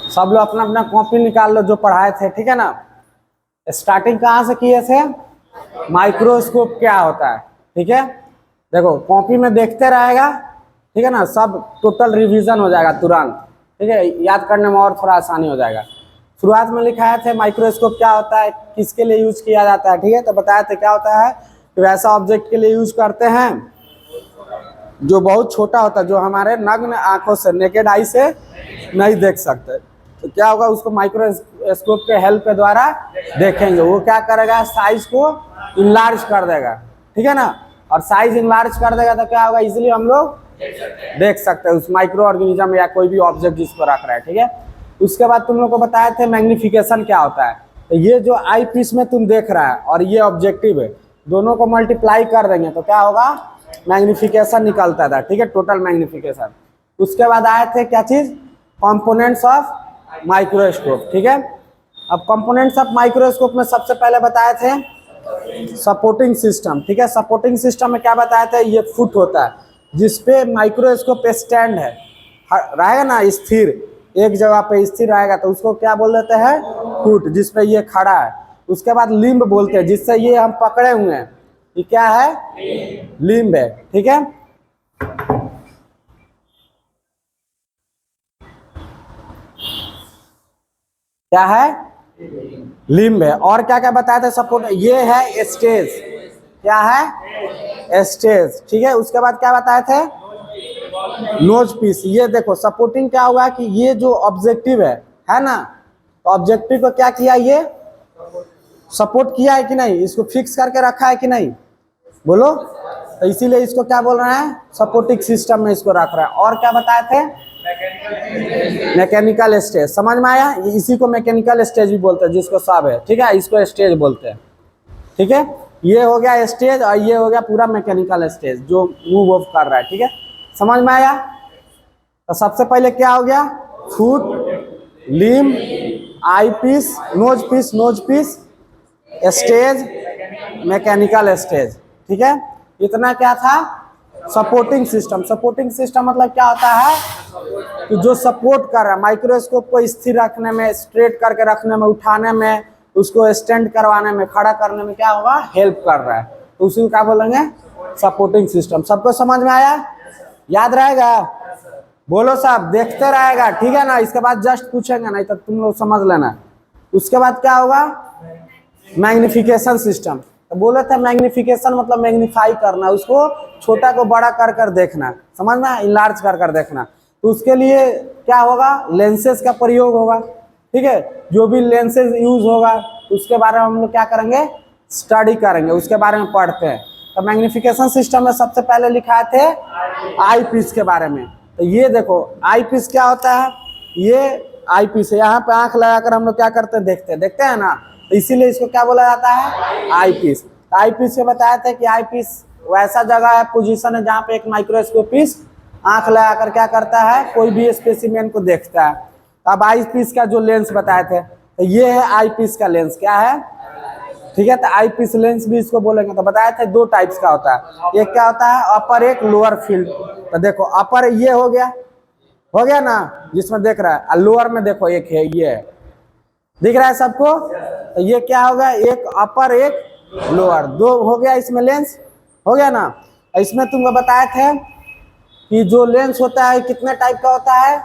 सब लोग अपना अपना कॉपी निकाल लो जो पढ़ाए थे, ठीक है ना। स्टार्टिंग कहाँ से किए थे, माइक्रोस्कोप क्या होता है, ठीक है। देखो कॉपी में देखते रहेगा, ठीक है ना, सब टोटल रिवीजन हो जाएगा तुरंत, ठीक है, याद करने में और थोड़ा आसानी हो जाएगा। शुरुआत में लिखाया थे माइक्रोस्कोप क्या होता है, किसके लिए यूज किया जाता है, ठीक है। तो बताया थे क्या होता है, तो वैसा ऑब्जेक्ट के लिए यूज करते हैं जो बहुत छोटा होता है, जो हमारे नग्न आंखों से, नेकेड आई से नहीं देख सकते। तो क्या होगा, उसको माइक्रोस्कोप के हेल्प के द्वारा देखेंगे। वो क्या करेगा, साइज को इनलार्ज कर देगा, ठीक है ना। और साइज इनलार्ज कर देगा तो क्या होगा, इजीली हम लोग देख सकते हैं उस माइक्रो ऑर्गेनिज्म या कोई भी ऑब्जेक्ट जिसको रख रहा है, ठीक है। उसके बाद तुम लोग को बताए थे मैग्निफिकेशन क्या होता है। तो ये जो आई पीस में तुम देख रहा है और ये ऑब्जेक्टिव है, दोनों को मल्टीप्लाई कर देंगे तो क्या होगा, मैग्निफिकेशन निकलता था, ठीक है, टोटल मैग्निफिकेशन। उसके बाद आए थे क्या चीज, कंपोनेंट्स ऑफ माइक्रोस्कोप, ठीक है। अब कंपोनेंट्स ऑफ माइक्रोस्कोप में सबसे पहले बताए थे सपोर्टिंग सिस्टम, ठीक है। सपोर्टिंग सिस्टम में क्या बताया था, ये फुट होता है जिसपे माइक्रोस्कोप स्टैंड है, रहेगा ना स्थिर, एक जगह पे स्थिर रहेगा तो उसको क्या बोल देते हैं, फुट, जिसपे ये खड़ा है। उसके बाद लिम्ब बोलते हैं, जिससे ये हम पकड़े हुए हैं, ये क्या है, लिम्ब है, ठीक है। क्या है, लिम्ब है। और क्या क्या बताया था सपोर्ट, ये है स्टेज, क्या है, स्टेज, ठीक है। उसके बाद क्या बताए थे, नोज पीस। ये देखो सपोर्टिंग क्या हुआ कि ये जो ऑब्जेक्टिव है ना, तो ऑब्जेक्टिव को क्या किया, ये सपोर्ट किया है कि नहीं, इसको फिक्स करके रखा है कि नहीं, बोलो। तो इसीलिए इसको क्या बोल रहे हैं, सपोर्टिंग सिस्टम में इसको रख रहा है। और क्या बताए थे, मैकेनिकल स्टेज, समझ में आया। इसी को मैकेनिकल स्टेज भी बोलते हैं, जिसको सब है, ठीक है, इसको स्टेज बोलते हैं, ठीक है। ये हो गया स्टेज और ये हो गया पूरा मैकेनिकल स्टेज जो मूव ऑफ कर रहा है, ठीक है, समझ में आया। तो सबसे पहले क्या हो गया, foot, limb, eye piece, nose piece, stage, mechanical stage, ठीक है। इतना क्या था, सपोर्टिंग सिस्टम। सपोर्टिंग सिस्टम मतलब क्या होता है कि जो सपोर्ट कर रहा है माइक्रोस्कोप को स्थिर रखने में, स्ट्रेट करके रखने में, उठाने में, उसको स्टैंड करवाने में, खड़ा करने में क्या होगा, हेल्प कर रहा है, तो उसी को क्या बोलेंगे, सपोर्टिंग सिस्टम। सबको समझ में आया, याद रहेगा, बोलो साहब, देखते रहेगा, ठीक है ना। इसके बाद जस्ट पूछेंगे, नहीं तो तुम लोग समझ लेना। उसके बाद क्या होगा, मैग्निफिकेशन सिस्टम। तो बोले थे मैग्निफिकेशन मतलब मैग्नीफाई करना, उसको छोटा को बड़ा कर कर देखना, समझ में, इनलार्ज कर कर देखना। तो उसके लिए क्या होगा, लेंसेज का प्रयोग होगा, ठीक है। जो भी लेंसेज यूज होगा उसके बारे में हम लोग क्या करेंगे, स्टडी करेंगे, उसके बारे में पढ़ते हैं। तो मैग्निफिकेशन सिस्टम में सबसे पहले लिखाए थे आई पीस के बारे में। तो ये देखो आई पीस क्या होता है, ये आई पीस है, यहाँ पे आंख लगाकर हम लोग क्या करते हैं, देखते हैं ना, तो इसीलिए इसको क्या बोला जाता है, आई पीस। आई पीस से बताया था कि आई पीस वैसा जगह है, पोजीशन है, जहाँ पे एक माइक्रोस्कोपिस्ट आंख लगाकर क्या करता है, कोई भी स्पेसिमेन को देखता है। अब आई पीस का जो लेंस बताए थे, तो ये है आई पीस का लेंस, क्या है, ठीक है। तो आई पीस लेंस भी इसको बोलेंगे। तो बताया था दो टाइप्स का होता है, एक क्या होता है अपर, एक लोअर फील्ड। तो देखो अपर ये हो गया ना, जिसमें देख रहा है, और लोअर में देखो एक है, ये है, दिख रहा है सबको। तो ये क्या होगा, एक अपर एक लोअर, दो हो गया इसमें लेंस, हो गया ना। इसमें तुमको बताए थे कि जो लेंस होता है कितने टाइप का होता है,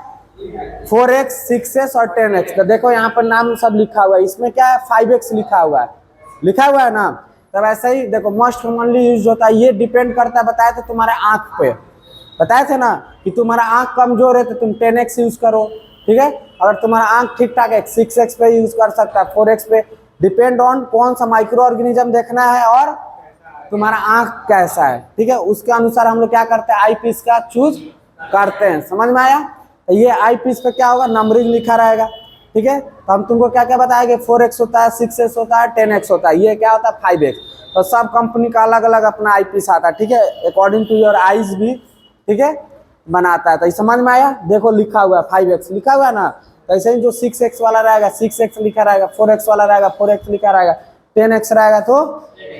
4x, 6x और 10x। तो देखो यहाँ पर नाम सब लिखा हुआ है, इसमें क्या है 5x लिखा हुआ है ना। तब ऐसे ही देखो मोस्ट कॉमनली यूज होता है, ये डिपेंड करता है, बताया था तुम्हारे आंख पे, बताए थे ना कि तुम्हारा आंख कमजोर है तो तुम 10x यूज करो, ठीक है। अगर तुम्हारा आंख ठीक ठाक है 6x पे यूज कर सकता है, 4x पे, डिपेंड ऑन कौन सा माइक्रो ऑर्गेनिज्म देखना है और तुम्हारा आंख कैसा है, ठीक है, उसके अनुसार हम लोग क्या करते हैं, आई पीस का चूज करते हैं, समझ में आया। तो ये आई पीस पे क्या होगा, नंबरिंग लिखा रहेगा, ठीक है। तो हम तुमको क्या क्या बताएंगे, 4x होता है, 6x होता है, 10x होता है, ये क्या होता है 5x। तो सब कंपनी का अलग अलग अपना आई पीस आता है, ठीक है, अकॉर्डिंग टू योर आईज भी, ठीक है, बनाता है। तो समझ में आया, देखो लिखा हुआ है 5x लिखा हुआ है ना। तो ऐसे ही जो 6x वाला रहेगा 6x लिखा रहेगा, 4x वाला रहेगा 4x लिखा रहेगा, 10x रहेगा तो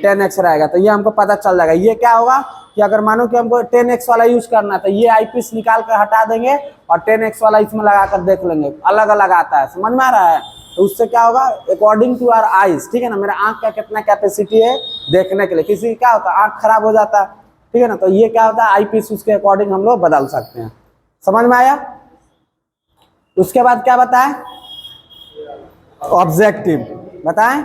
10x रहेगा। तो ये हमको पता चल जाएगा। ये क्या होगा कि अगर मानो कि हमको 10x वाला यूज करना है तो ये आईपीस निकाल कर हटा देंगे और 10x वाला इसमें लगा कर देख लेंगे, अलग अलग आता है, समझ में आ रहा है। तो उससे क्या होगा, अकॉर्डिंग टू आवर आईज, ठीक है ना, मेरा आंख का कितना कैपेसिटी है देखने के लिए। किसी क्या होता है आंख खराब हो जाता है, ठीक है ना, तो ये क्या होता है आईपीस उसके अकॉर्डिंग हम लोग बदल सकते हैं। समझ में आया। उसके बाद क्या बताएं, ऑब्जेक्टिव बताएं।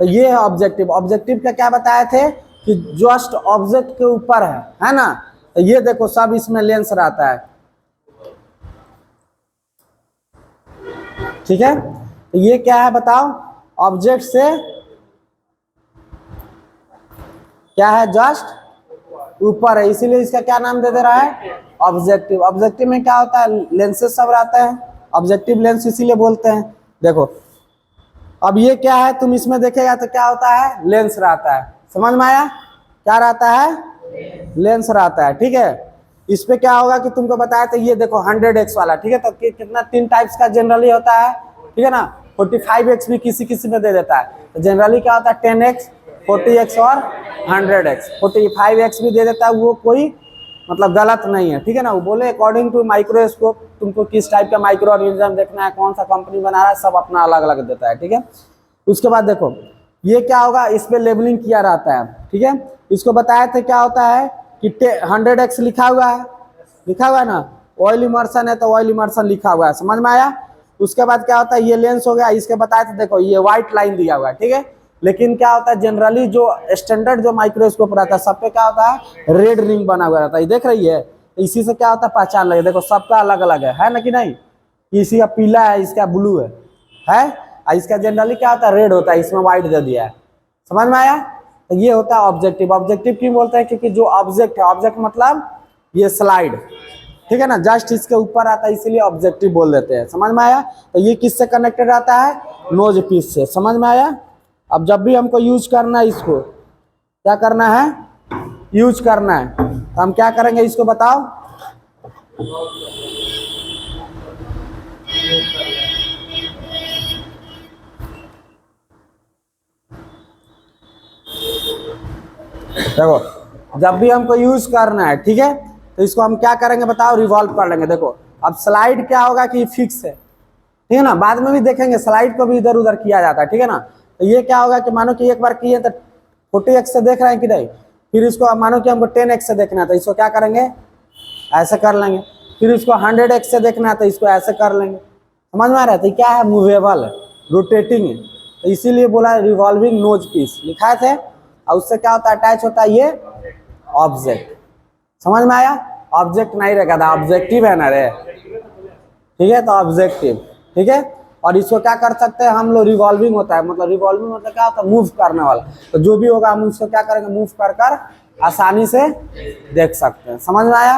तो ये है ऑब्जेक्टिव। ऑब्जेक्टिव का क्या बताए थे कि जस्ट ऑब्जेक्ट के ऊपर है ना। तो ये देखो सब इसमें लेंस रहता है, ठीक है। तो ये क्या है बताओ, ऑब्जेक्ट से क्या है, जस्ट ऊपर है, इसीलिए इसका क्या नाम दे दे रहा है, ऑब्जेक्टिव। ऑब्जेक्टिव में क्या होता है, लेंसेज सब रहता है, ऑब्जेक्टिव लेंस इसीलिए बोलते हैं। देखो अब ये क्या है, तुम इसमें देखेगा तो क्या होता है, लेंस रहता है, समझ में आया, क्या रहता है, लेंस रहता है, ठीक है। इस पे क्या होगा कि तुमको बताया था, ये देखो 100x वाला, ठीक है। तो कितना 3 टाइप्स का जनरली होता है, ठीक है ना। 45x भी किसी किसी में दे देता है। तो जनरली क्या होता है 10x, 40x और 100x। 45x भी दे देता है, वो कोई मतलब गलत नहीं है, ठीक है ना। वो बोले अकॉर्डिंग टू माइक्रोस्कोप, तुमको किस टाइप का माइक्रो ऑर्गेनिज्म देखना है, कौन सा कंपनी बना रहा है, सब अपना अलग अलग देता है, ठीक है। उसके बाद देखो ये क्या होगा, इस पे लेबलिंग किया रहता है, ठीक है। इसको बताया थे क्या होता है कि 100x लिखा हुआ है ना, ऑयल इमर्शन है तो ऑयल इमर्शन लिखा हुआ है, समझ में आया। उसके बाद क्या होता है, ये लेंस हो गया, इसके बताए थे देखो ये व्हाइट लाइन दिया हुआ है, ठीक है। लेकिन क्या होता है जनरली जो स्टैंडर्ड जो माइक्रोस्कोप रहता है सब पे क्या होता है, रेड रिंग बना हुआ रहता है, ये देख रही है। इसी से क्या होता है पहचान लगे, देखो सबका अलग अलग है ना कि नहीं। किसी का पीला है, इसका ब्लू है, इसका जनरली क्या होता है रेड होता है, इसमें व्हाइट दे दिया है, समझ में आया। तो ये होता है ऑब्जेक्टिव। ऑब्जेक्टिव क्यों बोलते हैं, क्योंकि जो ऑब्जेक्ट है, ऑब्जेक्ट मतलब ये स्लाइड, ठीक है ना, जस्ट इसके ऊपर आता है, इसीलिए ऑब्जेक्टिव बोल देते हैं, समझ में आया। तो ये किससे कनेक्टेड रहता है, नोज पीस से, समझ में आया। अब जब भी हमको यूज करना है, इसको क्या करना है, यूज करना है, तो हम क्या करेंगे इसको बताओ। देखो जब भी हमको यूज करना है, ठीक है, तो इसको हम क्या करेंगे बताओ, रिवॉल्व कर लेंगे। देखो अब स्लाइड क्या होगा कि फिक्स है, ठीक है ना, बाद में भी देखेंगे स्लाइड को भी इधर उधर किया जाता है, ठीक है ना। तो ये क्या होगा कि मानो कि एक बार किए तो 40x से देख रहे हैं कि नहीं, फिर इसको मानो कि हमको 10x से देखना है तो इसको क्या करेंगे, ऐसे कर लेंगे। फिर इसको 100x से देखना है तो इसको ऐसे कर लेंगे, समझ में आ रहा है। तो क्या है, मूवेबल है, रोटेटिंग है, तो इसीलिए बोला रिवॉल्विंग नोज पीस लिखा थे। और उससे क्या होता है, अटैच होता है ये ऑब्जेक्ट, समझ में आया। ऑब्जेक्ट नहीं रखा था, ऑब्जेक्टिव है ना रे, ठीक है। तो ऑब्जेक्टिव, ठीक है। और इसको क्या कर सकते हैं हम लोग, रिवॉल्विंग होता है, मतलब रिवॉल्विंग मतलब क्या होता है, मूव करने वाला। तो जो भी होगा हम उसको क्या करेंगे, मूव कर कर आसानी से देख सकते हैं, समझ में आया।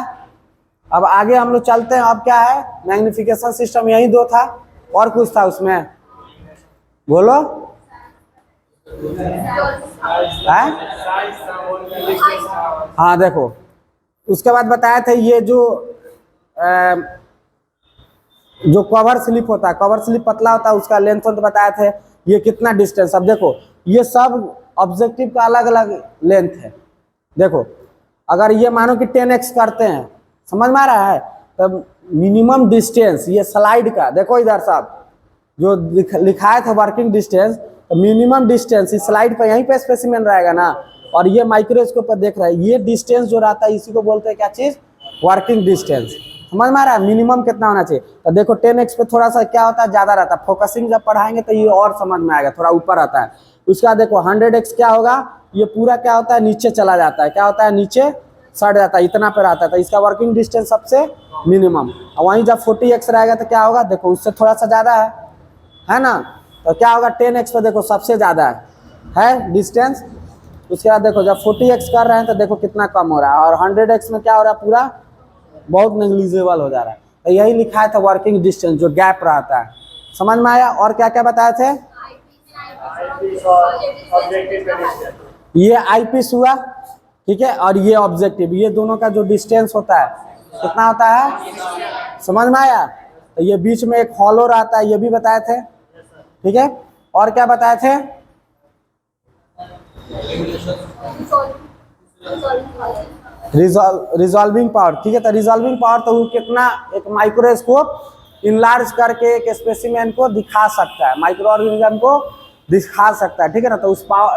अब आगे हम लोग चलते हैं। अब क्या है, मैग्निफिकेशन सिस्टम यही 2 था, और कुछ था उसमें, बोलो। हाँ देखो उसके बाद बताया था ये जो कवर स्लिप होता है, कवर स्लिप पतला होता है, उसका लेंथ तो बताया थे, ये कितना डिस्टेंस। अब देखो ये सब ऑब्जेक्टिव का अलग अलग लेंथ है। देखो अगर ये मानो कि 10x करते हैं, समझ में आ रहा है, तब मिनिमम डिस्टेंस ये स्लाइड का, देखो इधर साहब जो लिखा है था वर्किंग डिस्टेंस, तो मिनिमम डिस्टेंस इस स्लाइड पे यहीं पे स्पेसिमेन रहेगा ना, और ये माइक्रोस्कोप पर देख रहा है, ये डिस्टेंस जो रहता है इसी को बोलते हैं क्या चीज, वर्किंग डिस्टेंस, समझ में आ रहा है। मिनिमम कितना होना चाहिए, तो देखो 10x पे थोड़ा सा क्या होता है, ज्यादा रहता है। फोकसिंग जब पढ़ाएंगे तो ये और समझ में आएगा, थोड़ा ऊपर आता है। उसके बाद देखो 100x क्या होगा, ये पूरा क्या होता है, नीचे चला जाता है, क्या होता है, नीचे सड़ जाता है, इतना पे रहता है, तो इसका वर्किंग डिस्टेंस सबसे मिनिमम। और वहीं जब 40x रहेगा तो क्या होगा, देखो उससे थोड़ा सा ज्यादा है ना, तो क्या होगा 10x पे देखो सबसे ज्यादा है डिस्टेंस। उसके बाद देखो जब 40x कर रहे हैं तो देखो कितना कम हो रहा है, और 100x में क्या हो रहा है, पूरा बहुत नेग्लिजिबल हो जा रहा है। तो यही लिखा है था वर्किंग डिस्टेंस, जो गैप रहता है, समझ में आया। और क्या क्या बताए थे, ये आई पीस हुआ, ठीक है, और ये ऑब्जेक्टिव, ये दोनों का जो डिस्टेंस होता है कितना होता है, समझ में आया। तो ये बीच में एक हॉलो रहता है, ये भी बताए थे, ठीक है। और क्या बताए थे, रिजॉल्विंग पावर, ठीक है। तो रिजॉल्विंग पावर तो वो कितना, एक माइक्रोस्कोप इनलार्ज करके एक स्पेसिमेन को दिखा सकता है, माइक्रो ऑर्गेनिज्म को दिखा सकता है, ठीक है ना। तो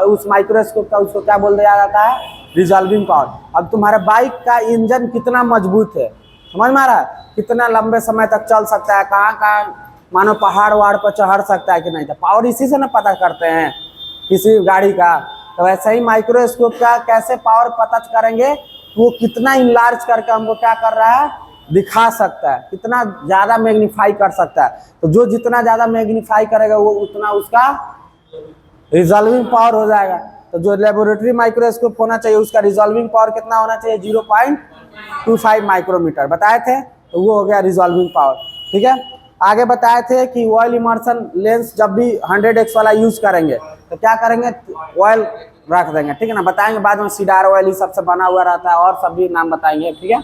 उस माइक्रोस्कोप का उसको क्या बोल दिया जाता है, रिजॉल्विंग पावर। अब तुम्हारे बाइक का इंजन कितना मजबूत है, समझ में आ रहा है, कितना लंबे समय तक चल सकता है, कहाँ कहाँ मानो पहाड़ वहाड़ पर चढ़ सकता है कि नहीं। तो पावर इसी से ना पता करते हैं किसी गाड़ी का। तो वैसे ही माइक्रोस्कोप का कैसे पावर पता करेंगे, वो कितना इनलार्ज करके हमको क्या कर रहा है, दिखा सकता है, कितना ज़्यादा मैग्नीफाई कर सकता है। तो जो जितना ज़्यादा मैग्नीफाई करेगा वो उतना उसका रिजॉल्विंग पावर हो जाएगा। तो जो लेबोरेटरी माइक्रोस्कोप होना चाहिए उसका रिजॉल्विंग पावर कितना होना चाहिए, 0.25 माइक्रोमीटर बताए थे, तो वो हो गया रिजॉल्विंग पावर, ठीक है। आगे बताए थे कि ऑयल इमर्शन लेंस जब भी 100x वाला यूज करेंगे तो क्या करेंगे, ऑयल रख देंगे, ठीक है ना। बताएंगे बाद में, सीडार ऑयल ही सबसे बना हुआ रहता है और सभी नाम बताएंगे, ठीक है।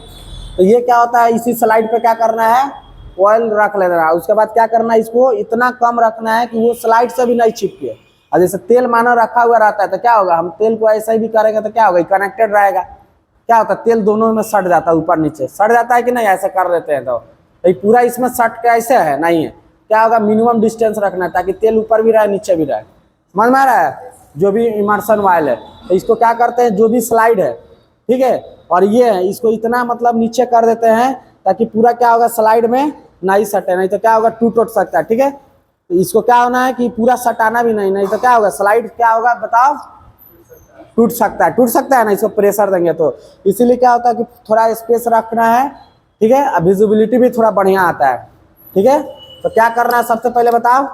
तो ये क्या होता है, इसी स्लाइड पे क्या करना है, ऑयल रख लेना है। उसके बाद क्या करना है, इसको इतना कम रखना है कि वो स्लाइड से भी नहीं चिपके। और जैसे तेल मानो रखा हुआ रहता है तो क्या होगा, हम तेल को ऐसे ही भी करेंगे तो क्या होगा, कनेक्टेड रहेगा। क्या होता है, तेल दोनों में सट जाता है, ऊपर नीचे सट जाता है कि नहीं, ऐसे कर देते हैं तो पूरा इसमें सट के ऐसे है नहीं है। क्या होगा, मिनिमम डिस्टेंस रखना है ताकि तेल ऊपर भी रहे नीचे भी रहे, समझ में आ रहा है। जो भी इमर्शन ऑयल है तो इसको क्या करते हैं, जो भी स्लाइड है, ठीक है, और ये है, इसको इतना मतलब नीचे कर देते हैं ताकि पूरा क्या होगा, स्लाइड में नहीं सटे, नहीं तो क्या होगा, टूट सकता है, ठीक है। तो इसको क्या होना है कि पूरा सटाना भी नहीं, नहीं तो क्या होगा, स्लाइड क्या होगा बताओ, टूट सकता है ना, इसको प्रेशर देंगे तो। इसीलिए क्या होता है कि थोड़ा स्पेस रखना है, ठीक है। अब विजिबिलिटी भी थोड़ा बढ़िया आता है, ठीक है। तो क्या करना है, सबसे पहले बताओ,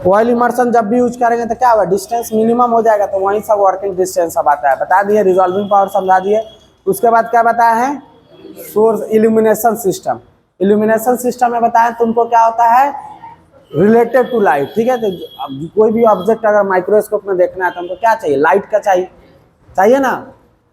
ऑयल इमर्शन जब भी यूज करेंगे तो क्या होगा, डिस्टेंस मिनिमम हो जाएगा, तो वहीं सब वर्किंग डिस्टेंस सब आता है, बता दिए। रिजॉल्विंग पावर समझा दिए। उसके बाद क्या बताया है, source illumination system. Illumination system में बताया तुमको क्या होता है, रिलेटेड टू लाइट, ठीक है। तो कोई भी ऑब्जेक्ट अगर माइक्रोस्कोप में देखना है तो हमको क्या चाहिए, लाइट का चाहिए ना।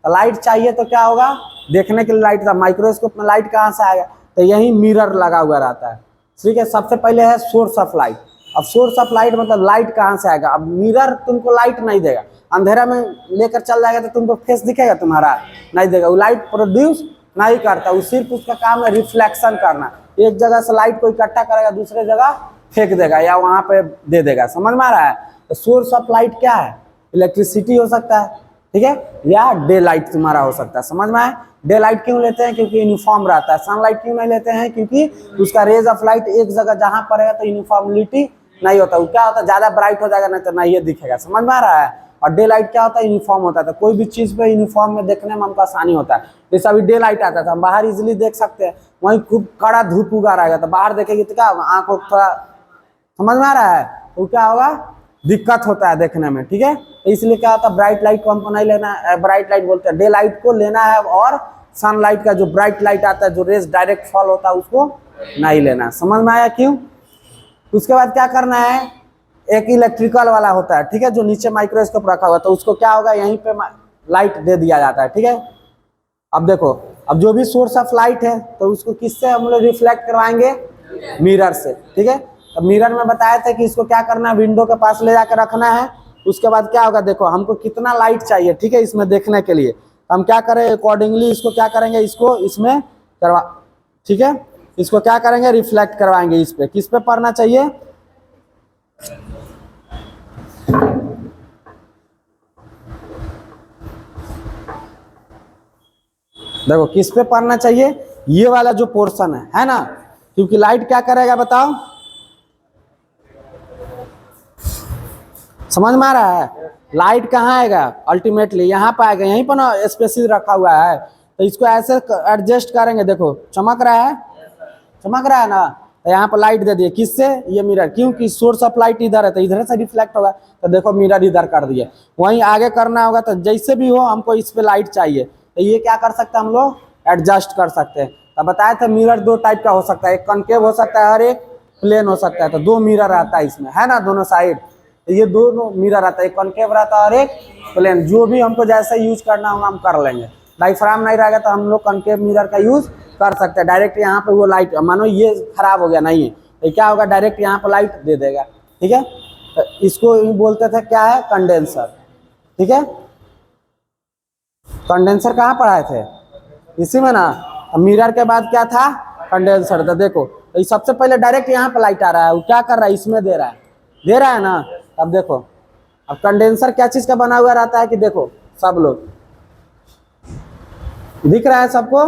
तो लाइट चाहिए तो क्या होगा, देखने के लिए लाइट का, माइक्रोस्कोप में लाइट कहाँ से आएगा, तो यही मिरर लगा हुआ रहता है, ठीक है। सबसे पहले है सोर्स ऑफ लाइट। अब सोर्स ऑफ लाइट मतलब लाइट कहाँ से आएगा। अब मिरर तुमको लाइट नहीं देगा, अंधेरा में लेकर चल जाएगा तो तुमको फेस दिखेगा तुम्हारा, नहीं देगा। वो लाइट प्रोड्यूस नहीं करता, वो सिर्फ उसका काम है रिफ्लेक्शन करना। एक जगह से लाइट को इकट्ठा करेगा, दूसरे जगह फेंक देगा या वहाँ पे दे देगा, समझ में आ रहा है। तो सोर्स ऑफ लाइट क्या है, इलेक्ट्रिसिटी हो सकता है, ठीक है, या डे लाइट तुम्हारा हो सकता है, समझ में आए। डे लाइट क्यों लेते हैं, क्योंकि यूनिफॉर्म रहता है। सनलाइट क्यों नहीं लेते हैं, क्योंकि उसका रेज ऑफ लाइट एक जगह जहाँ पड़ेगा तो यूनिफॉर्मिलिटी नहीं होता। वो क्या होता है, ज्यादा ब्राइट हो जाएगा नहीं तो नहीं ये दिखेगा, समझ में आ रहा है। और डे लाइट क्या होता है, यूनिफॉर्म होता है। तो कोई भी चीज पे यूनिफॉर्म में देखने में हमको आसानी होता है। जैसे अभी डे लाइट आता था, हम बाहर इजिली देख सकते हैं, वहीं खूब कड़ा धूप उगा रहेगा तो बाहर देखेंगे तो क्या होगा, आंखों थोड़ा, समझ में आ रहा है, तो क्या होगा, दिक्कत होता है देखने में, ठीक है। तो इसलिए क्या होता है, ब्राइट लाइट को हमको नहीं लेना है, ब्राइट लाइट बोलते हैं, डे लाइट को लेना है। और सनलाइट का जो ब्राइट लाइट आता है, जो रेज डायरेक्ट फॉल होता है, उसको नहीं लेना। समझ में आया क्यों। उसके बाद क्या करना है, एक इलेक्ट्रिकल वाला होता है, ठीक है, जो नीचे माइक्रोस्कोप रखा हुआ है, तो उसको क्या होगा, यहीं पे लाइट दे दिया जाता है, ठीक है। अब देखो, अब जो भी सोर्स ऑफ लाइट है तो उसको किससे हम लोग रिफ्लेक्ट करवाएंगे, मिरर से, ठीक है। तो मिरर में बताया था कि इसको क्या करना है, विंडो के पास ले जाकर रखना है। उसके बाद क्या होगा, देखो हमको कितना लाइट चाहिए, ठीक है, इसमें देखने के लिए हम क्या करें, अकॉर्डिंगली इसको क्या करेंगे, इसको इसमें करवा, ठीक है, इसको क्या करेंगे, रिफ्लेक्ट करवाएंगे इस पे। किस पे पड़ना चाहिए, देखो किस पे पड़ना चाहिए, ये वाला जो पोर्शन है ना। क्योंकि लाइट क्या करेगा बताओ, समझ में आ रहा है, लाइट कहाँ आएगा, अल्टीमेटली यहाँ पे आएगा, यहीं पर ना स्पेसिस रखा हुआ है। तो इसको ऐसे एडजस्ट करेंगे, देखो चमक रहा है ना। तो यहाँ पर लाइट दे दिए, किससे, ये मिरर, क्योंकि सोर्स ऑफ लाइट इधर है तो इधर से रिफ्लेक्ट होगा। तो देखो मिरर इधर कर दिए, वहीं आगे करना होगा। तो जैसे भी हो हमको इस पे लाइट चाहिए, तो ये क्या कर सकते हैं, हम लोग एडजस्ट कर सकते हैं। तो बताया था मिरर दो टाइप का हो सकता है, एक कॉन्केव हो सकता है और एक प्लेन हो सकता है। तो दो मिरर आता है इसमें, है ना, दोनों साइड। तो ये दोनों मिरर आता है, एक कॉन्केव रहता है और एक प्लेन। जो भी हमको जैसे यूज करना होगा हम कर लेंगे। डायफ्राम नहीं रहेगा तो हम लोग कॉन्केव मिरर का यूज कर सकते हैं। डायरेक्ट यहाँ पे वो लाइट, मानो ये खराब हो गया नहीं है तो क्या होगा, डायरेक्ट यहाँ पे लाइट दे देगा, ठीक है। तो इसको ही बोलते थे क्या है, कंडेंसर। ठीक है, कंडेंसर कहाँ पढ़ाए थे, इसी में ना। मिरर के बाद क्या था, कंडेंसर। तो देखो तो सबसे पहले डायरेक्ट यहाँ पे लाइट आ रहा है, वो क्या कर रहा है, इसमें दे रहा है, दे रहा है ना। अब देखो, अब कंडेंसर क्या चीज का बना हुआ रहता है कि देखो सब लोग दिख रहा है सबको,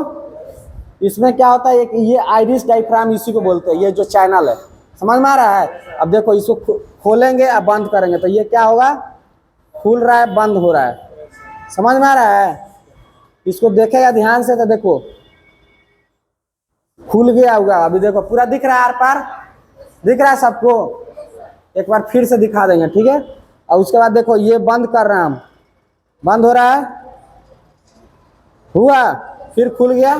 इसमें क्या होता है, एक ये आइरिस डायफ्राम इसी को बोलते हैं, ये जो चैनल है, समझ में आ रहा है। अब देखो इसको खोलेंगे और बंद करेंगे तो ये क्या होगा, खुल रहा है, बंद हो रहा है, समझ में आ रहा है। इसको देखेगा ध्यान से तो देखो खुल गया होगा, अभी देखो पूरा दिख रहा है, आर पार दिख रहा है सबको। एक बार फिर से दिखा देंगे, ठीक है। और उसके बाद देखो ये बंद कर रहे हैं हम, बंद हो रहा है, हुआ, फिर खुल गया,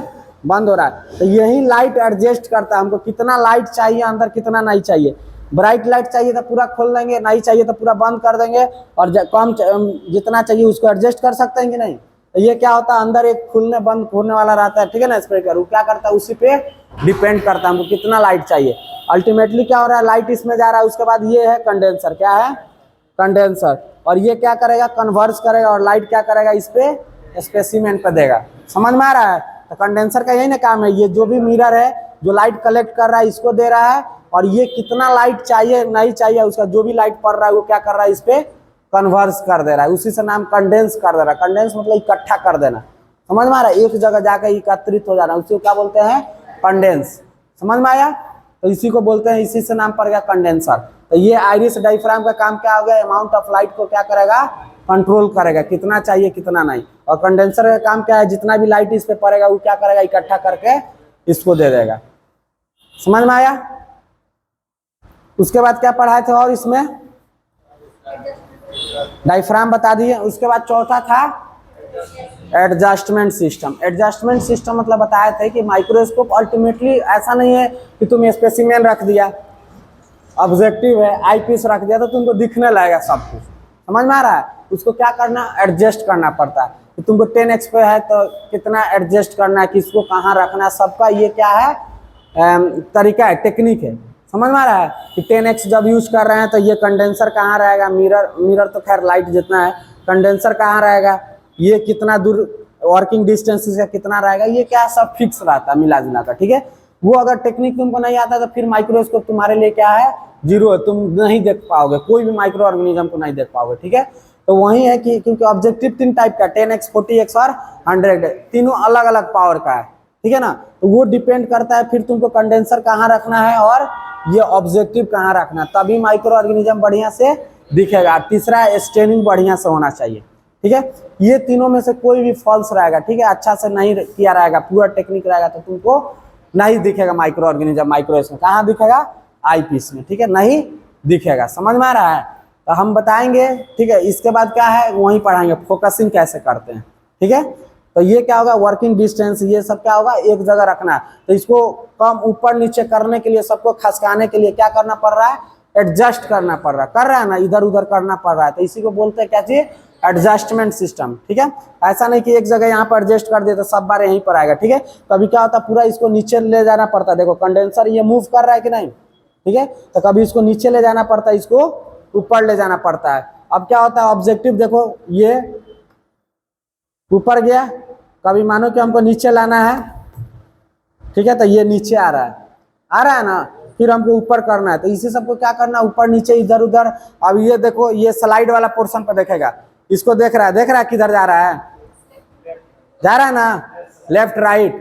बंद हो रहा है। तो यही लाइट एडजस्ट करता है हमको कितना लाइट चाहिए अंदर, कितना नहीं चाहिए। ब्राइट लाइट चाहिए तो पूरा खोल देंगे, नहीं चाहिए तो पूरा बंद कर देंगे, और कम जितना चाहिए उसको एडजस्ट कर सकते हैं कि नहीं। तो ये क्या होता है, अंदर एक खुलने बंद होने वाला रहता है, ठीक है ना, स्पीकर। वो क्या करता है, उसी पे डिपेंड करता है हमको कितना लाइट चाहिए। अल्टीमेटली क्या हो रहा है, लाइट इसमें जा रहा है, उसके बाद ये है कंडेंसर, क्या है, कंडेंसर। और ये क्या करेगा, कन्वर्स करेगा और लाइट क्या करेगा, इस पे स्पेसिमेन पे देगा। समझ में आ रहा है। तो कंडेंसर का यही ना काम है, ये जो भी मिरर है जो लाइट कलेक्ट कर रहा है इसको दे रहा है, और ये कितना लाइट चाहिए नहीं चाहिए उसका जो भी लाइट पड़ रहा है वो क्या कर रहा है, इस पे कन्वर्स कर दे रहा है। उसी से नाम कंडेंस कर दे रहा है। कंडेंस मतलब इकट्ठा कर देना, समझ में आ रहा है, एक जगह जाकर एकत्रित हो जाना, उसी को क्या बोलते हैं, कंडेंस। समझ में आया। तो इसी को बोलते हैं, इसी से नाम पड़ गया कंडेंसर। तो ये आइरिस डायफ्राम का काम क्या हो गया, अमाउंट ऑफ लाइट को क्या करेगा, कंट्रोल करेगा, कितना चाहिए कितना नहीं। और कंडेंसर का काम क्या है, जितना भी लाइट इस पे पड़ेगा वो क्या करेगा, इकट्ठा करके इसको दे देगा। समझ में आया। उसके बाद क्या पढ़ाए थे, और इसमें डायफ्राम बता दिए। उसके बाद चौथा था एडजस्टमेंट सिस्टम। एडजस्टमेंट सिस्टम मतलब बताए थे कि माइक्रोस्कोप अल्टीमेटली ऐसा नहीं है कि तुम स्पेसिमेन रख दिया, ऑब्जेक्टिव है, आईपीस रख दिया तो तुमको दिखने लगेगा सब कुछ, समझ में आ रहा है। उसको क्या करना, एडजस्ट करना पड़ता है कि तुमको 10x पे है तो कितना एडजस्ट करना है, किसको कहाँ रखना है, सबका ये क्या है, तरीका है, टेक्निक है। समझ में आ रहा है कि 10x जब यूज कर रहे हैं तो ये कंडेंसर कहाँ रहेगा, मिरर तो खैर लाइट जितना है, कंडेंसर कहाँ रहेगा, ये कितना दूर वर्किंग डिस्टेंस का कितना रहेगा, ये क्या सब फिक्स रहता है मिला जुला कर, ठीक है। वो अगर टेक्निक तुमको नहीं आता तो फिर माइक्रोस्कोप तुम्हारे लिए क्या है, जीरो है, तुम नहीं देख पाओगे, कोई भी माइक्रो ऑर्गेनिज्म को नहीं देख पाओगे, ठीक है। तो वही है कि क्योंकि ऑब्जेक्टिव 3 टाइप का, 10x, 40x और 100, तीनों अलग अलग पावर का है, ठीक है ना। तो वो डिपेंड करता है फिर तुमको कंडेंसर कहाँ रखना है और ये ऑब्जेक्टिव कहाँ रखना है, तभी माइक्रो ऑर्गेनिज्म बढ़िया से दिखेगा। तीसरा स्टेनिंग बढ़िया से होना चाहिए, ठीक है। ये तीनों में से कोई भी फॉल्स रहेगा, ठीक है, अच्छा से नहीं किया रहेगा, पूरा टेक्निक रहेगा तो तुमको नहीं दिखेगा माइक्रो ऑर्गेनिज्म। माइक्रो इसमें कहाँ दिखेगा, आईपीस में, ठीक है, नहीं दिखेगा। समझ में आ रहा है। तो हम बताएंगे, ठीक है। इसके बाद क्या है, वहीं पढ़ाएंगे फोकसिंग कैसे करते हैं, ठीक है। तो ये क्या होगा, वर्किंग डिस्टेंस, ये सब क्या होगा, एक जगह रखना है। तो इसको कम ऊपर नीचे करने के लिए, सबको खसकाने के लिए क्या करना पड़ रहा है, एडजस्ट करना पड़ रहा है, कर रहा है ना, इधर उधर करना पड़ रहा है। तो इसी को बोलते हैं क्या चीज, एडजस्टमेंट सिस्टम, ठीक है। ऐसा नहीं कि एक जगह यहाँ पर एडजस्ट कर दिया तो सब बार यहीं पर आएगा, ठीक है। कभी क्या होता है, पूरा इसको नीचे ले जाना पड़ता है। देखो कंडेंसर ये मूव कर रहा है कि नहीं, ठीक है, तो कभी इसको नीचे ले जाना पड़ता है, इसको ऊपर ले जाना पड़ता है। अब क्या होता है, ऑब्जेक्टिव देखो ये ऊपर गया, कभी मानो कि हमको नीचे लाना है, ठीक है, तो ये नीचे आ रहा है ना, फिर हमको ऊपर करना है। तो इसी सबको क्या करना, ऊपर नीचे इधर उधर। अब ये देखो, ये स्लाइड वाला पोर्शन पर देखेगा, इसको देख रहा है किधर जा रहा है ना, लेफ्ट राइट,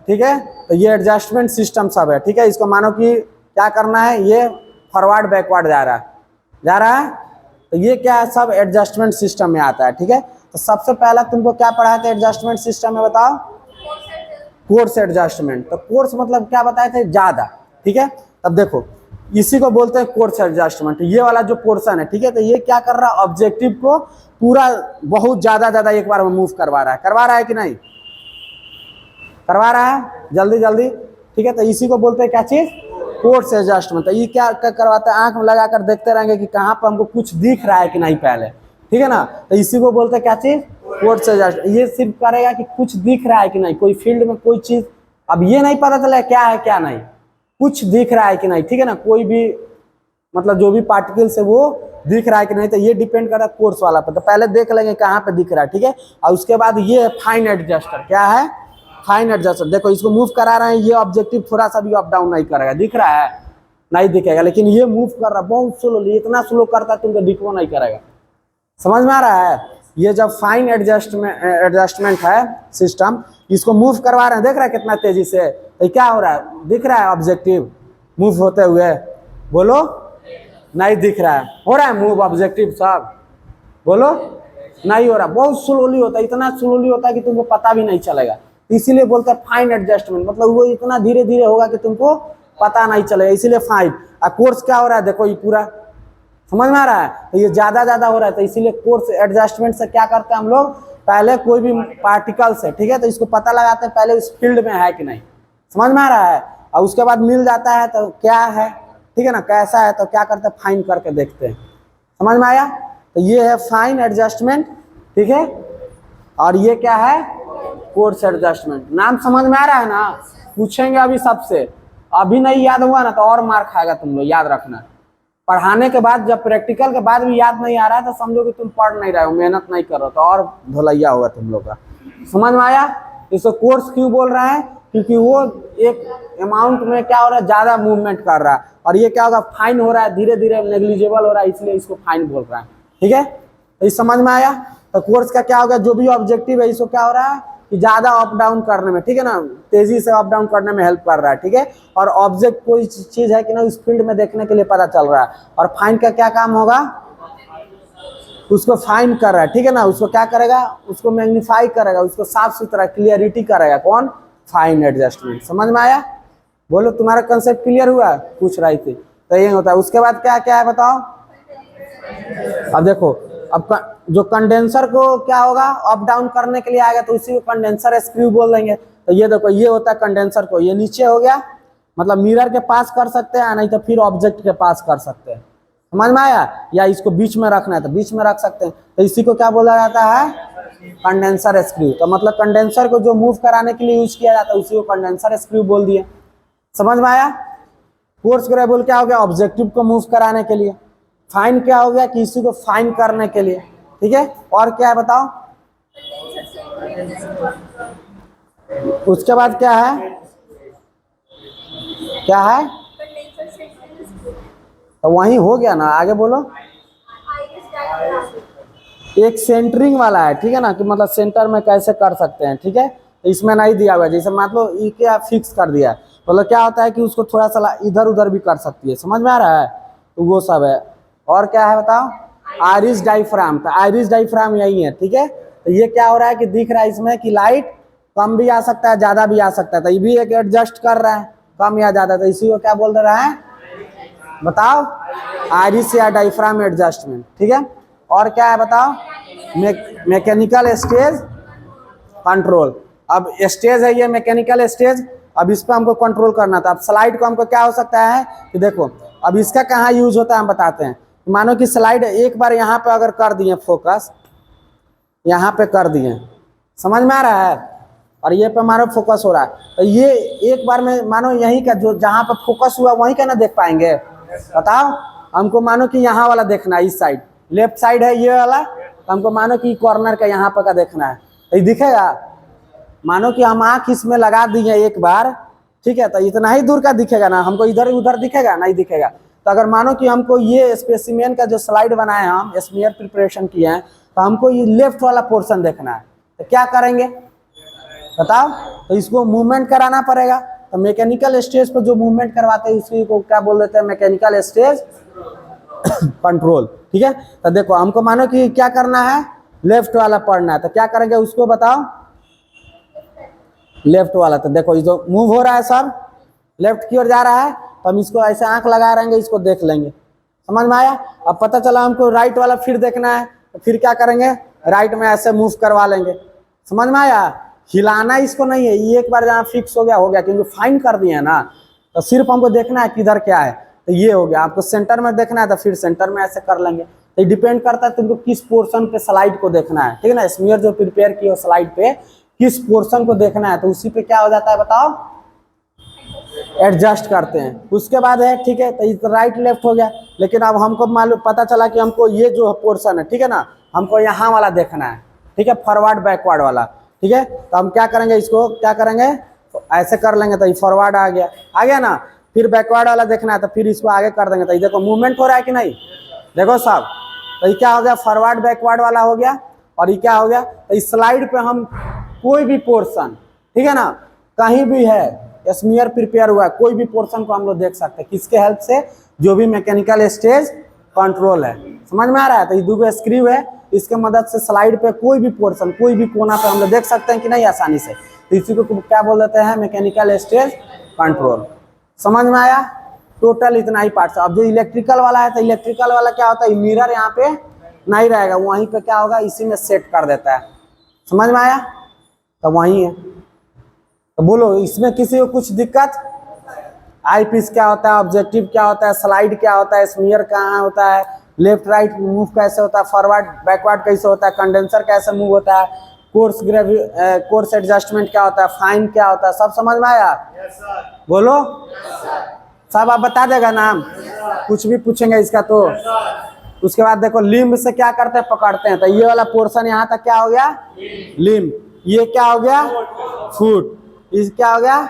ठीक है। तो ये एडजस्टमेंट सिस्टम सब है, ठीक है। इसको मानो कि क्या करना है, ये फॉरवर्ड बैकवर्ड जा रहा है, तो ये क्या है, सब एडजस्टमेंट सिस्टम में आता है, ठीक है। तो सबसे पहला तुमको क्या पढ़ाया था एडजस्टमेंट सिस्टम में, बताओ, कोर्स एडजस्टमेंट। तो कोर्स मतलब क्या बताए थे, ज्यादा, ठीक है। तब देखो इसी को बोलते हैं कोर्स एडजस्टमेंट, ये वाला जो पोर्शन है, ठीक है। तो ये क्या कर रहा है, ऑब्जेक्टिव को पूरा बहुत ज्यादा एक बार में मूव करवा रहा है कि नहीं, करवा रहा है जल्दी जल्दी, ठीक है। तो इसी को बोलते हैं क्या चीज, कोर्स एडजस्टमेंट। तो ये क्या करवाता है, आंख में लगाकर देखते रहेंगे कि कहाँ पर हमको कुछ दिख रहा है कि नहीं पहले, ठीक है ना। तो इसी को बोलते हैं क्या चीज, कोर्स एडजस्टमेंट। ये सिर्फ करेगा कि कुछ दिख रहा है कि नहीं, कोई फील्ड में कोई चीज, अब ये नहीं पता चला क्या है क्या नहीं, कुछ दिख रहा है कि नहीं, ठीक है ना। कोई भी मतलब जो भी पार्टिकल्स है वो दिख रहा है कि नहीं, तो ये डिपेंड कर रहा है कोर्स वाला पे। तो पहले देख लेंगे कहाँ पे दिख रहा है, ठीक है। और उसके बाद ये है फाइन एडजस्टर। क्या है? Fine adjuster. देखो इसको मूव करा रहे हैं, ये ऑब्जेक्टिव थोड़ा सा भी अप डाउन नहीं करेगा, दिख रहा है? नहीं दिखेगा, लेकिन ये मूव कर रहा है बहुत स्लोली, इतना स्लो करता है तुमको दिखो नहीं करेगा। समझ में आ रहा है? ये जब फाइन एडजस्टमेंट है सिस्टम, इसको मूव करवा रहे हैं, देख रहा है कितना तेजी से, तो क्या हो रहा है? दिख रहा है ऑब्जेक्टिव मूव होते हुए? बोलो। नहीं दिख रहा है। हो रहा है मूव ऑब्जेक्टिव सब? बोलो। नहीं हो रहा, बहुत स्लोली होता है, इतना स्लोली होता है कि तुमको पता भी नहीं चलेगा। इसीलिए बोलते हैं फाइन एडजस्टमेंट, मतलब वो इतना धीरे धीरे होगा कि तुमको पता नहीं चलेगा, इसीलिए फाइन। और कोर्स क्या हो रहा है? देखो ये पूरा, समझ में आ रहा है? तो ये ज्यादा हो रहा है, तो इसीलिए कोर्स एडजस्टमेंट से क्या करते हैं हम लोग, पहले कोई भी पार्टिकल्स है, ठीक है, तो इसको पता लगाते हैं पहले इस फील्ड में है कि नहीं। समझ में आ रहा है? और उसके बाद मिल जाता है तो क्या है, ठीक है ना, कैसा है, तो क्या करते हैं, फाइन करके देखते हैं। समझ में आया? तो ये है फाइन एडजस्टमेंट, ठीक है। और ये क्या है? Course adjustment. नाम समझ में आ रहा है ना? पूछेंगे अभी सबसे, अभी नहीं याद हुआ ना तो और मार खाएगा तुम लोग, याद रखना। पढ़ाने के बाद, जब प्रैक्टिकल के बाद भी याद नहीं आ रहा है तो समझो कि तुम पढ़ नहीं रहे हो, मेहनत नहीं कर रहे हो, तो और धोलैया होगा तुम लोग का। समझ में आया? इसको कोर्स क्यों बोल रहा है? क्योंकि वो एक अमाउंट में क्या हो रहा है, ज्यादा मूवमेंट कर रहा है। और ये क्या होगा, फाइन हो रहा है, धीरे धीरे नेग्लिजिबल हो रहा है, इसलिए इसको फाइन बोल रहा है, ठीक है। तो इस समझ में आया? तो कोर्स का क्या होगा, जो भी ऑब्जेक्टिव है इसको क्या हो रहा है कि ज्यादा अप डाउन करने में, ठीक है ना, तेजी से अप डाउन करने में हेल्प कर रहा है, ठीक है। और ऑब्जेक्ट कोई चीज है कि ना उस फील्ड में देखने के लिए पता चल रहा है। और फाइन का क्या काम होगा, उसको फाइन कर रहा है, ठीक है ना, उसको क्या करेगा, उसको मैग्नीफाई करेगा, उसको साफ सुथरा क्लियरिटी करेगा। कौन? Fine adjustment. समझ में आया? बोलो, तुम्हारा कंसेप्ट क्लियर हुआ? पूछ रही थी, तो ये होता है। उसके बाद क्या क्या है बताओ। अब देखो, अब जो कंडेंसर को क्या होगा, अप डाउन करने के लिए आएगा, तो उसी को कंडेंसर स्क्रू बोल देंगे। तो ये देखो, ये होता है कंडेंसर को, ये नीचे हो गया, मतलब मिरर के पास कर सकते हैं, नहीं तो फिर ऑब्जेक्ट के पास कर सकते हैं। समझ में आया? या इसको बीच में रखना है तो बीच में रख सकते हैं, तो इसी को क्या बोला जाता है, कंडेंसर स्क्रू। तो मतलब कंडेंसर को जो मूव कराने के लिए यूज किया जाता है उसी को कंडेंसर स्क्रू बोल दिए। समझ में आया? कोर्स ग्रेबल क्या हो गया, ऑब्जेक्टिव को मूव कराने के लिए। फाइन क्या हो गया, किसी को फाइन करने के लिए, ठीक है। और क्या है बताओ। उसके बाद क्या है, क्या है, तो वही हो गया ना, आगे बोलो। एक सेंटरिंग वाला है, ठीक है ना, कि मतलब सेंटर में कैसे कर सकते हैं, ठीक है। तो इसमें नहीं दिया हुआ है, जैसे मान लो ई क्या फिक्स कर दिया, मतलब क्या होता है कि उसको थोड़ा सा इधर उधर भी कर सकती है। समझ में आ रहा है? तो वो सब है। और क्या है बताओ। आयरिस डायफ्राम, तो आयरिस डायफ्राम यही है, ठीक है। तो ये क्या हो रहा है कि दिख रहा है इसमें कि लाइट कम भी आ सकता है, ज्यादा भी आ सकता है, तो ये भी एक एडजस्ट कर रहा है कम या ज्यादा, तो इसी को क्या बोल रहा है बताओ, आयरिस या डायफ्राम एडजस्टमेंट, ठीक है। और क्या है बताओ, मैकेनिकल स्टेज कंट्रोल। अब स्टेज है ये मैकेनिकल स्टेज, अब इस पर हमको कंट्रोल करना था। अब स्लाइड को हमको क्या हो सकता है कि देखो, अब इसका कहाँ यूज होता है हम बताते हैं। मानो कि स्लाइड एक बार यहाँ पे अगर कर दिए फोकस, यहाँ पे कर दिए, समझ में आ रहा है, और ये पे मानो फोकस हो रहा है, तो ये एक बार में मानो यही का जो जहाँ पे फोकस हुआ वहीं का ना देख पाएंगे, बताओ। हमको मानो कि यहाँ वाला देखना है, इस साइड लेफ्ट साइड है ये वाला, तो हमको मानो कि कॉर्नर का यहाँ पे का देखना है, तो ये दिखेगा। मानो कि हम आँख इसमें लगा दिए एक बार, ठीक है, तो इतना ही दूर का दिखेगा ना, हमको इधर उधर दिखेगा नहीं दिखेगा। तो अगर मानो कि हमको ये स्पेसिमेन का जो स्लाइड बनाए हैं, हम स्मीयर प्रिपरेशन किए हैं, तो हमको ये लेफ्ट वाला पोर्शन देखना है, तो क्या करेंगे बताओ। तो इसको मूवमेंट कराना पड़ेगा, तो मैकेनिकल स्टेज पर जो मूवमेंट करवाते हैं उसी को क्या बोल देते हैं, मैकेनिकल स्टेज कंट्रोल, ठीक है। तो देखो हमको मानो कि क्या करना है, लेफ्ट वाला पढ़ना है, तो क्या करेंगे उसको बताओ, लेफ्ट वाला। तो देखो ये जो मूव हो रहा है सब लेफ्ट की ओर जा रहा है, तो हम इसको ऐसे आंख लगा रहेंगे, इसको देख लेंगे। समझ में आया? अब पता चला हमको राइट वाला फिर देखना है, तो फिर क्या करेंगे, राइट में ऐसे मूव करवा लेंगे। समझ में आया? हिलाना इसको नहीं है, ये एक बार जहाँ फिक्स हो गया, क्योंकि फाइन कर दिए ना, तो सिर्फ हमको देखना है किधर क्या है, तो ये हो गया। आपको सेंटर में देखना है तो फिर सेंटर में ऐसे कर लेंगे। तो डिपेंड करता है तुमको किस पोर्शन पे स्लाइड को देखना है, ठीक है ना। स्मीयर जो प्रिपेयर किए स्लाइड पे किस पोर्शन को देखना है, तो उसी पे क्या हो जाता है बताओ, एडजस्ट करते हैं। उसके बाद है, ठीक है, तो राइट लेफ्ट हो गया। लेकिन अब हमको मालूम पता चला कि हमको ये जो पोर्शन है, ठीक है ना, हमको यहाँ वाला देखना है, ठीक है, फॉरवर्ड बैकवर्ड वाला, ठीक है। तो हम क्या करेंगे, इसको क्या करेंगे, तो ऐसे कर लेंगे तो ये फॉरवर्ड आ गया ना। फिर बैकवर्ड वाला देखना है तो फिर इसको आगे कर देंगे। तो ये देखो मूवमेंट हो रहा है कि नहीं, देखो साहब। तो ये क्या हो गया, फॉरवर्ड बैकवर्ड वाला हो गया। और ये क्या हो गया, तो इस स्लाइड पे हम कोई भी पोर्शन, ठीक है ना, कहीं भी है स्मीयर प्रिपेयर हुआ है, कोई भी पोर्शन को हम लोग देख सकते हैं किसके हेल्प से, जो भी मैकेनिकल स्टेज कंट्रोल है। समझ में आ रहा है। तो ये दो स्क्रू है, इसके मदद से स्लाइड पे कोई भी पोर्शन, कोई भी कोना पे हम लोग देख सकते हैं कि नहीं, आसानी से। तो इसी को क्या बोल देते हैं, मैकेनिकल स्टेज कंट्रोल। समझ में आया। टोटल इतना ही पार्ट। अब जो इलेक्ट्रिकल वाला है, तो इलेक्ट्रिकल वाला क्या होता है, मिरर यहाँ पे नहीं रहेगा, वहीं पे क्या होगा, इसी में सेट कर देता है। समझ में आया। तो वही है। तो बोलो इसमें किसी को कुछ दिक्कत। आई पीस क्या होता है, ऑब्जेक्टिव क्या होता है, स्लाइड क्या होता है, स्मीयर कहाँ होता है, लेफ्ट राइट मूव कैसे होता है, फॉरवर्ड बैकवर्ड कैसे होता है, कंडेंसर कैसे मूव होता है, कोर्स एडजस्टमेंट क्या होता है, फाइन क्या होता है, सब समझ में आया। बोलो सब आप बता देगा नाम, कुछ भी पूछेंगे इसका तो। उसके बाद देखो लिम्ब से क्या करते हैं, पकड़ते हैं। तो ये वाला पोर्शन यहाँ तक क्या हो गया, लिम्ब। ये क्या हो गया, फुट। इस क्या हो गया,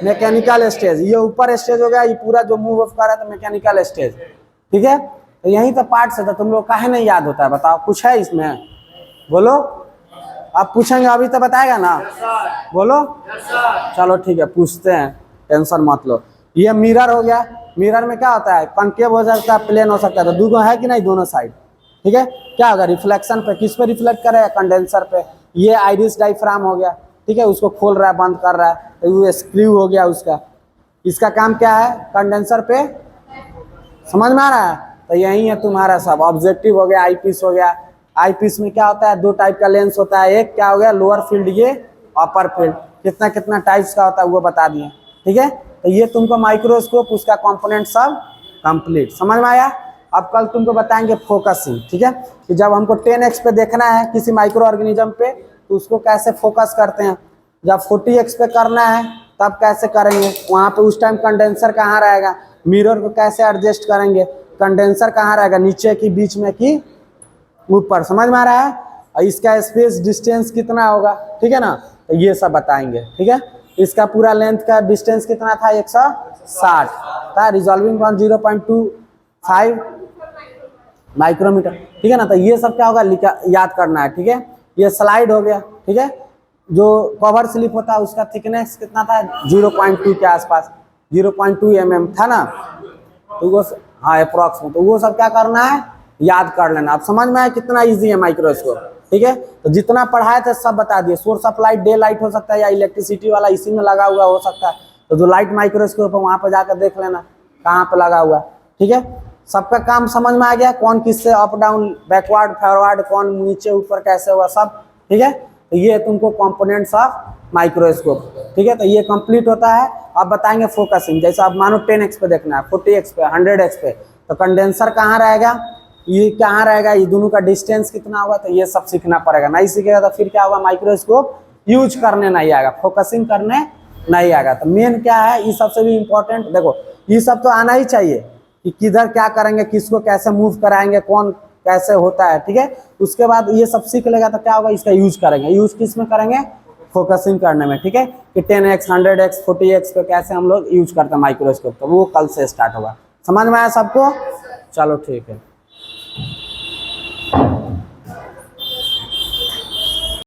मैकेनिकल स्टेज। ये ऊपर स्टेज हो गया, ये पूरा जो मूव ऑफ कर रहा है तो मैकेनिकल स्टेज, ठीक है। तो यही तो पार्ट्स है। तो तुम लोग काहे नहीं याद होता है, बताओ कुछ है इसमें, बोलो। आप पूछेंगे अभी तो बताएगा ना, बोलो। चलो ठीक है, पूछते हैं, टेंशन मत लो। ये मिरर हो गया। मिरर में क्या होता है, कॉन्केव हो सकता है, प्लेन हो सकता है। तो दो है कि नहीं, दोनों साइड, ठीक है। क्या होगा, रिफ्लेक्शन पे, किस पे रिफ्लेक्ट करेगा, कंडेंसर पे। ये आइरिस डायफ्राम हो गया, ठीक है, उसको खोल रहा है, बंद कर रहा है। तो ये स्क्रू हो गया उसका। इसका काम क्या है, कंडेंसर पे। समझ में आ रहा है। तो यही है तुम्हारा सब। ऑब्जेक्टिव हो गया, आई पीस हो गया। आई पीस में क्या होता है, दो टाइप का लेंस होता है। एक क्या हो गया, लोअर फील्ड, ये अपर फील्ड। कितना कितना टाइप्स का होता है वो बता दिए, ठीक है। तो ये तुमको माइक्रोस्कोप, उसका कंपोनेंट सब कंप्लीट समझ में आया। अब कल तुमको बताएंगे फोकसिंग, ठीक है, कि जब हमको 10x पे देखना है किसी माइक्रो ऑर्गेनिज्म पे, तो उसको कैसे फोकस करते हैं। जब 40x पे करना है तब कैसे करेंगे, वहाँ पे उस टाइम कंडेंसर कहाँ रहेगा, मिरर को कैसे एडजस्ट करेंगे, कंडेंसर कहाँ रहेगा, नीचे की, बीच में की, ऊपर। समझ में आ रहा है। और इसका स्पेस डिस्टेंस कितना होगा, ठीक है ना, तो ये सब बताएंगे, ठीक है। इसका पूरा लेंथ का डिस्टेंस कितना था, 160 था। रिजॉल्विंग पॉइंट 0.25 माइक्रोमीटर, ठीक है ना। तो ये सब क्या होगा, याद करना है, ठीक है। ये स्लाइड हो गया, ठीक है। जो कवर स्लिप होता है उसका थिकनेस कितना था, 0.2 के आसपास, 0.2 mm था ना। तो वो हाँ अप्रॉक्स में, तो वो सब क्या करना है, याद कर लेना। आप समझ में आए कितना इजी है माइक्रोस्कोप, ठीक है। तो जितना पढ़ाए थे सब बता दिए। Source of light day light हो सकता है, या इलेक्ट्रिसिटी वाला इसी में लगा हुआ हो सकता है। तो जो लाइट माइक्रोस्कोप है वहाँ पर जाकर देख लेना कहाँ पे लगा हुआ है, ठीक है। सबका काम समझ में आ गया, कौन किससे अप डाउन, बैकवर्ड फॉरवर्ड, कौन नीचे ऊपर कैसे हुआ, सब ठीक है। तो ये तुमको कंपोनेंट्स ऑफ माइक्रोस्कोप, ठीक है। तो ये कंप्लीट होता है। अब बताएंगे फोकसिंग। जैसे आप मानो 10x पे देखना है, 40x पे, 100x पे, तो कंडेंसर कहाँ रहेगा, ये कहाँ रहेगा, ये दोनों का डिस्टेंस कितना होगा, तो ये सब सीखना पड़ेगा। नहीं सीखेगा तो फिर क्या होगा, माइक्रोस्कोप यूज करने नहीं आएगा, फोकसिंग करने नहीं आएगा। तो मेन क्या है, ये सबसे भी इम्पोर्टेंट, देखो ये सब तो आना ही चाहिए कि किधर क्या करेंगे, किसको कैसे मूव कराएंगे, कौन कैसे होता है, ठीक है। उसके बाद ये सब सीख लेगा तो क्या होगा, इसका यूज करेंगे। यूज किस में करेंगे, फोकसिंग करने में, ठीक है। कि 10x 100x 40x पे कैसे हम लोग यूज करते हैं माइक्रोस्कोप, तो वो कल से स्टार्ट होगा। समझ में आया सबको, चलो ठीक है।